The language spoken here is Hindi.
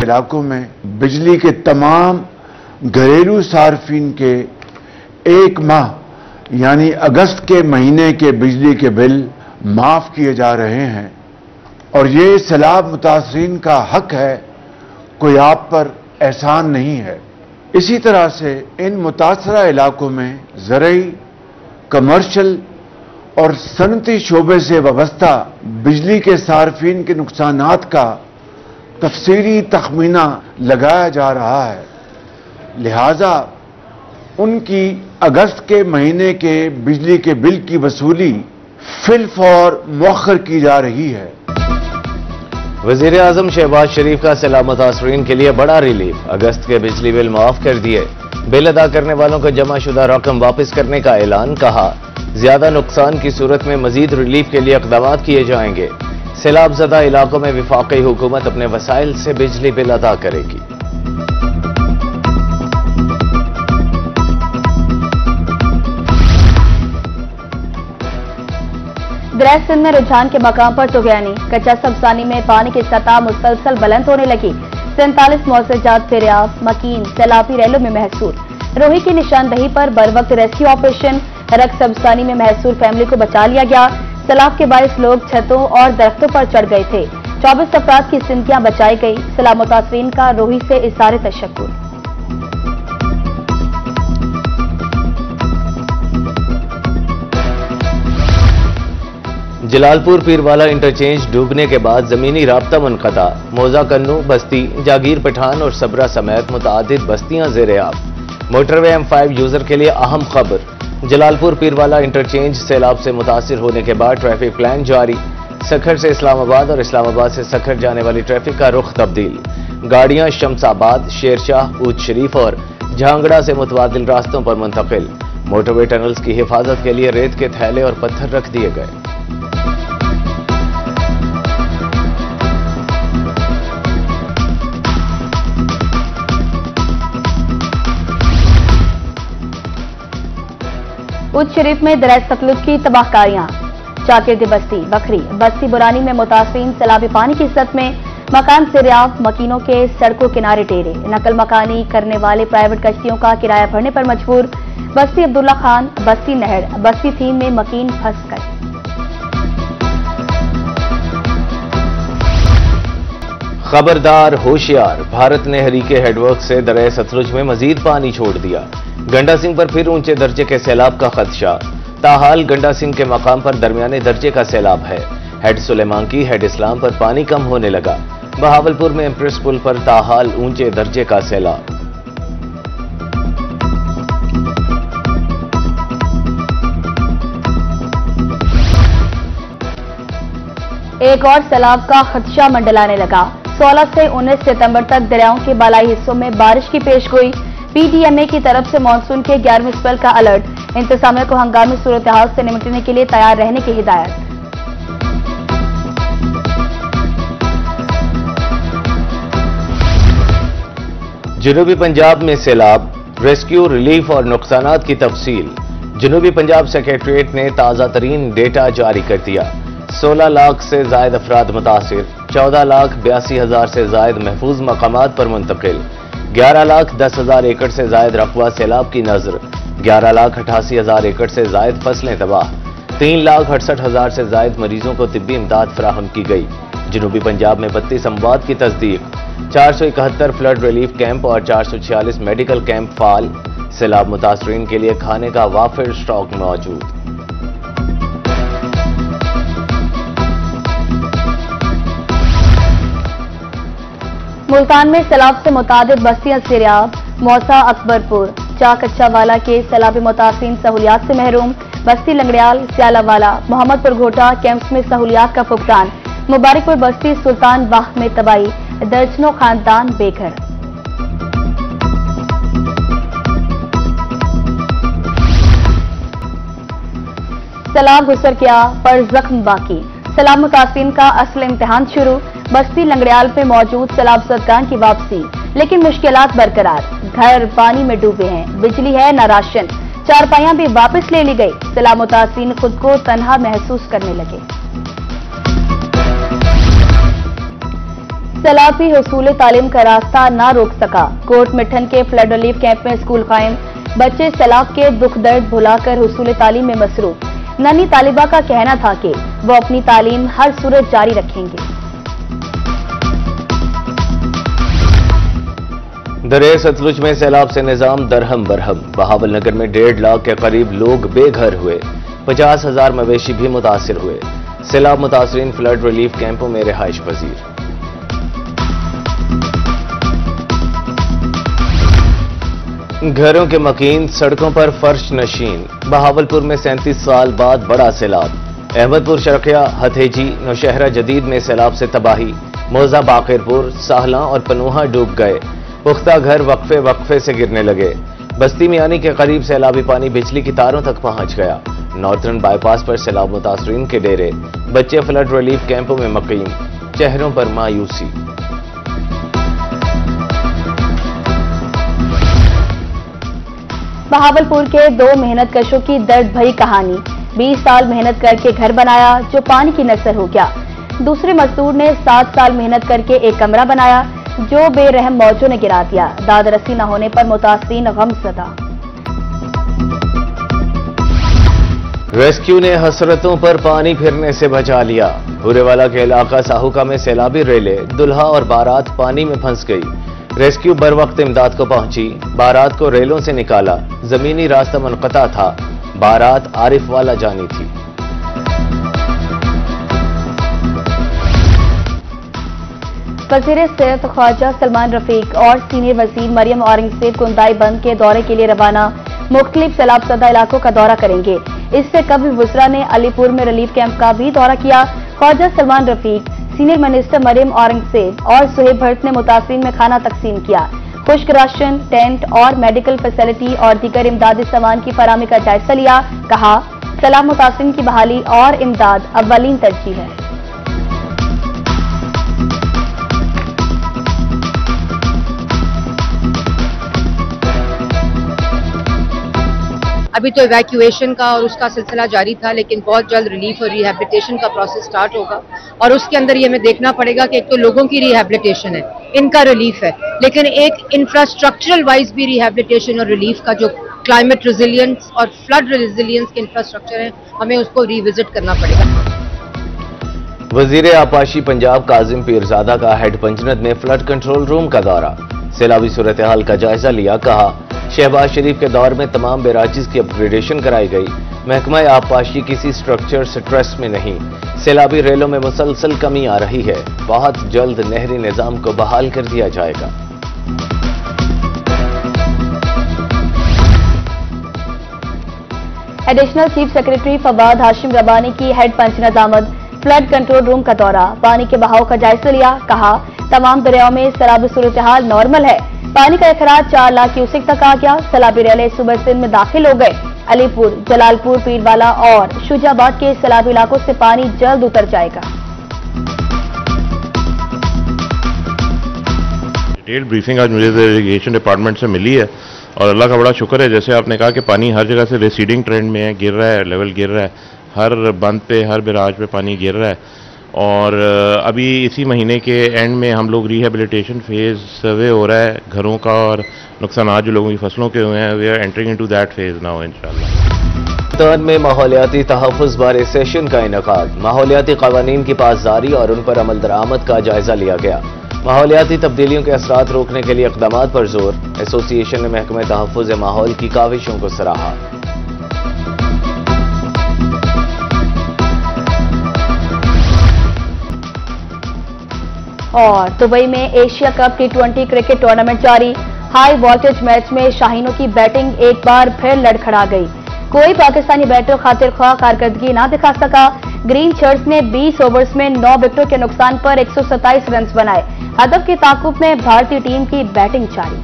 इलाकों में बिजली के तमाम घरेलू सार्फिन के 1 माह यानी अगस्त के महीने के बिजली के बिल माफ किए जा रहे हैं और ये सैलाब मुतासरीन का हक है, कोई आप पर एहसान नहीं है। इसी तरह से इन मुतासरा इलाकों में ज़रई, कमर्शियल और सनती शोबे से वाबस्ता बिजली के सार्फिन के नुकसानात का तफसीली तखमीना लगाया जा रहा है, लिहाजा उनकी अगस्त के महीने के बिजली के बिल की वसूली फिलफौर मौखर की जा रही है। वज़ीर आज़म शहबाज शरीफ का सैलाब मुतासरीन के लिए बड़ा रिलीफ, अगस्त के बिजली बिल माफ कर दिए, बिल अदा करने वालों को जमाशुदा रकम वापस करने का ऐलान। कहा ज्यादा नुकसान की सूरत में मजीद रिलीफ के लिए इक़दाम किए जाएंगे। सैलाब ज़दा इलाकों में वफाकी हुकूमत अपने वसाइल से बिजली बिल अदा करेगी। दरिया सिंध में रुझान के मकाम पर तुगयानी, कच्चा सब्जानी में पानी की सतह मुसलसल बुलंद होने लगी। 47 मौसजात फेरियाब, मकीन सैलाबी रैलों में महसूर। रोही की निशानदही पर बरवक्त रेस्क्यू ऑपरेशन, रक सब्जानी में महसूर फैमिली को बचा लिया गया। सैलाब के बायस लोग छतों और दरख्तों पर चढ़ गए थे। 24 अफराद की जिंदगियां बचाई गई। सैलाब मुतासरीन का रोही से इज़हार तशक्कुर। जलालपुर पीरवाला इंटरचेंज डूबने के बाद जमीनी राब्ता मुनक़ता। मौजा कन्नू, बस्ती, जागीर पठान और सबरा समेत मुतअद्दिद बस्तियां ज़ेर-ए-आब। मोटरवे M5 यूजर के लिए अहम खबर। जलालपुर पीरवाला इंटरचेंज सैलाब से मुतासिर होने के बाद ट्रैफिक प्लान जारी। सखर से इस्लामाबाद और इस्लामाबाद से सखर जाने वाली ट्रैफिक का रुख तब्दील। गाड़ियां शमसाबाद, शेरशाह, ऊद शरीफ और झांगड़ा से मुतबादिल रास्तों पर मुंतकिल। मोटरवे टनल्स की हिफाजत के लिए रेत के थैले और पत्थर रख दिए गए। उच्च शरीफ में दरिया सतलुज की तबाहकारियां। चाकिरदी बस्ती, बखरी, बस्ती बुरानी में मुतासरीन सैलाबी पानी की सत में, मकान ज़ेर-ए-आब, मकीनों के सड़कों किनारे टेरे। नकल मकानी करने वाले प्राइवेट कश्तियों का किराया भरने पर मजबूर। बस्ती अब्दुल्ला खान, बस्ती नहर, बस्ती थीम में मकीन फंस गए। खबरदार, होशियार, भारत ने हरीके हेडवर्क से दरिया सतलुज में मजीद पानी छोड़ दिया। गंडा सिंह पर फिर ऊंचे दर्जे के सैलाब का खदशा। ताहाल गंडा सिंह के मकाम पर दरमियाने दर्जे का सैलाब है। हेड सुलेमान की, हेड इस्लाम पर पानी कम होने लगा। बहावलपुर में एम्प्रेस पुल पर ताहाल ऊंचे दर्जे का सैलाब। एक और सैलाब का खदशा मंडलाने लगा। 16 से 19 सितंबर तक दरियाओं के बालाई हिस्सों में बारिश की पेशगोई। PDMA की तरफ से मानसून के 11वें स्पेल का अलर्ट। इंतजामिया को हंगामी सूरत हाल से निपटने के लिए तैयार रहने की हिदायत। जनूबी पंजाब में सैलाब, रेस्क्यू, रिलीफ और नुकसानात की तफसील। जनूबी पंजाब सेक्रेटरीट ने ताज़ा तरीन डेटा जारी कर दिया। 16 लाख से जायद अफराद मुतासिर, 14,82,000 से जायद महफूज मकामात पर मुंतकिल। 11,10,000 एकड़ से जायद रकबा सैलाब की नजर। 11,88,000 एकड़ से जायद फसलें तबाह। 3,68,000 से जायद मरीजों को तिब्बी इमदाद फराहम की गई। जनूबी पंजाब में 32 अमवात की तस्दीक। 471 फ्लड रिलीफ कैंप और 446 मेडिकल कैंप फाल। सैलाब मुतासरीन के लिए खाने का वाफिर स्टॉक मौजूद। मुल्तान में सैलाब से मुतादिद बस्तियां ज़ेर-ए-आब। मौसा, अकबरपुर, चाकच्चा वाला के सैलाबी मुतासरीन सहूलियात से महरूम। बस्ती लंगड़ियाल, सियालावाला, मोहम्मदपुर घोटा कैंप्स में सहूलियात का फुकदान। मुबारकपुर बस्ती सुल्तान बाह में तबाही, दर्जनों खानदान बेघर। सैलाब गुजर गया पर जख्म बाकी। सैलाब मुतासरीन का असल इम्तिहान शुरू। बस्ती लंगड़ियाल पे मौजूद सैलाब ज़दगान की वापसी, लेकिन मुश्किलात बरकरार। घर पानी में डूबे हैं, बिजली है न राशन। चारपाइयां भी वापस ले ली गई। सैलाब मुतासरीन खुद को तन्हा महसूस करने लगे। सैलाब भी हुसूल तालीम का रास्ता न रोक सका। कोट मिठन के फ्लड रिलीफ कैंप में स्कूल कायम, बच्चे सैलाब के दुख दर्द भुलाकर हुसूल तालीम में मसरूफ। नन्ही तालिबा का कहना था कि वो अपनी तालीम हर सूरत जारी रखेंगे। दरिया सतलुज में सैलाब से निजाम दरहम बरहम। बहावलनगर में 1.5 लाख के करीब लोग बेघर हुए, 50,000 मवेशी भी मुतासिर हुए। सैलाब मुतासरीन फ्लड रिलीफ कैंपों में रिहाइश पजीर। घरों के मकीन, सड़कों पर फर्श नशीन। बहावलपुर में 37 साल बाद बड़ा सैलाब। अहमदपुर, शरकिया, हथेजी, नौशहरा जदीद में सैलाब से तबाही। मौजा, बाकिरपुर, साहला और पनूहा डूब गए। पुख्ता घर वक्फे वक्फे से गिरने लगे। बस्ती मियानी के करीब सैलाबी पानी बिजली की तारों तक पहुंच गया। नॉर्थर्न बाईपास पर सैलाब मुतासरीन के डेरे, बच्चे फ्लड रिलीफ कैंपों में मुकीम, चेहरों पर मायूसी। बहावलपुर के 2 मेहनतकशों की दर्द भरी कहानी। 20 साल मेहनत करके घर बनाया जो पानी की नसर हो गया। दूसरे मजदूर ने 7 साल मेहनत करके एक कमरा बनाया जो बेरहम मौजों ने गिरा दिया। दाद रसी न होने पर मुतासरीन गमज़दा। रेस्क्यू ने हसरतों पर पानी फिरने से बचा लिया। भूरेवाला के इलाका साहुका में सैलाबी रेले, दुल्हा और बारात पानी में फंस गई। रेस्क्यू बर वक्त इमदाद को पहुंची, बारात को रेलों से निकाला। जमीनी रास्ता मुनक़ता था, बारात आरिफ वाला जानी थी। वज़ीर सेहत ख्वाजा सलमान रफीक और सीनियर वज़ीर मरियम औरंगज़ेब कुंदाई बंद के दौरे के लिए रवाना। मुख्तलिफ सैलाबज़दा इलाकों का दौरा करेंगे। इससे कबल वुज़रा ने अलीपुर में रिलीफ कैंप का भी दौरा किया। ख्वाजा सलमान रफीक, सीनियर मिनिस्टर मरियम औरंगज़ेब और सुहेब भट्ट ने मुतासिरीन में खाना तकसीम किया। खुश्क राशन, टेंट और मेडिकल फैसिलिटी और दीगर इमदादी सामान की फराहमी का जायजा लिया। कहा, सैलाब मुतासिरीन की बहाली और इमदाद अव्वलीन तरजीह है। अभी तो इवैक्यूएशन का और उसका सिलसिला जारी था, लेकिन बहुत जल्द रिलीफ और रिहैबिलिटेशन का प्रोसेस स्टार्ट होगा और उसके अंदर ये हमें देखना पड़ेगा कि एक तो लोगों की रिहैबिलिटेशन है, इनका रिलीफ है, लेकिन एक इंफ्रास्ट्रक्चरल वाइज भी रिहैबिलिटेशन और रिलीफ का जो क्लाइमेट रेजिलियंस और फ्लड रेजिलियंस के इंफ्रास्ट्रक्चर है, हमें उसको रिविजिट करना पड़ेगा। वजीर आपाशी पंजाब काजिम पीरजादा का हेड पंजनद में फ्लड कंट्रोल रूम का दौरा। सैलाबी सूरत हाल का जायजा लिया। कहा, शहबाज शरीफ के दौर में तमाम बैराजेस की अपग्रेडेशन कराई गई। महकमा आबपाशी किसी स्ट्रक्चर स्ट्रेस में नहीं। सैलाबी रेलों में मुसलसल कमी आ रही है। बहुत जल्द नहरी निजाम को बहाल कर दिया जाएगा। Additional chief secretary Fawad Hashim Rabbani की हेड पंचनद आमद। फ्लड कंट्रोल रूम का दौरा, पानी के बहाव का जायजा लिया। कहा, तमाम दरियाओं में सैलाबी सूरत हाल नॉर्मल है। पानी का अखराज 4 लाख क्यूसेक तक आ गया। सैलाबी रेले सुबह सिंध में दाखिल हो गए। अलीपुर, जलालपुर, पीरवाला और शुजाबाद के सैलाबी इलाकों से पानी जल्द उतर जाएगा। डिटेल ब्रीफिंग आज मुझे इरिगेशन डिपार्टमेंट से मिली है और अल्लाह का बड़ा शुक्र है, जैसे आपने कहा कि पानी हर जगह से रिसीडिंग ट्रेंड में है, गिर रहा है, लेवल गिर रहा है, हर बंद पे, हर बैराज पे पानी गिर रहा है। और अभी इसी महीने के एंड में हम लोग रिहेबिलिटेशन फेज सर्वे हो रहा है घरों का और नुकसान जो लोगों की फसलों के हुए हैं। We are entering into that phase now इंशाल्लाह। में माहौलियाती तहफ़्फ़ुज़ बारे सेशन का इनेकाद। माहौलियाती क़वानीन की पासदारी और उन पर अमल दरामद का जायजा लिया गया। माहौलियाती तब्दीलियों के असरात रोकने के लिए इक़दामात पर जोर। एसोसिएशन ने महकमा तहफ़्फ़ुज़ माहौल की काविशों को सराहा। और दुबई में Asia cup T20 cricket tournament जारी। हाई वोल्टेज मैच में शाहीनों की बैटिंग एक बार फिर लड़खड़ा गई। कोई पाकिस्तानी बैटर खातिर ख्वाह कारकर्दगी ना दिखा सका। ग्रीन शर्ट्स ने 20 ओवर्स में 9 विकेटों के नुकसान पर 127 रन बनाए। हदफ के ताकुब में भारतीय टीम की बैटिंग जारी।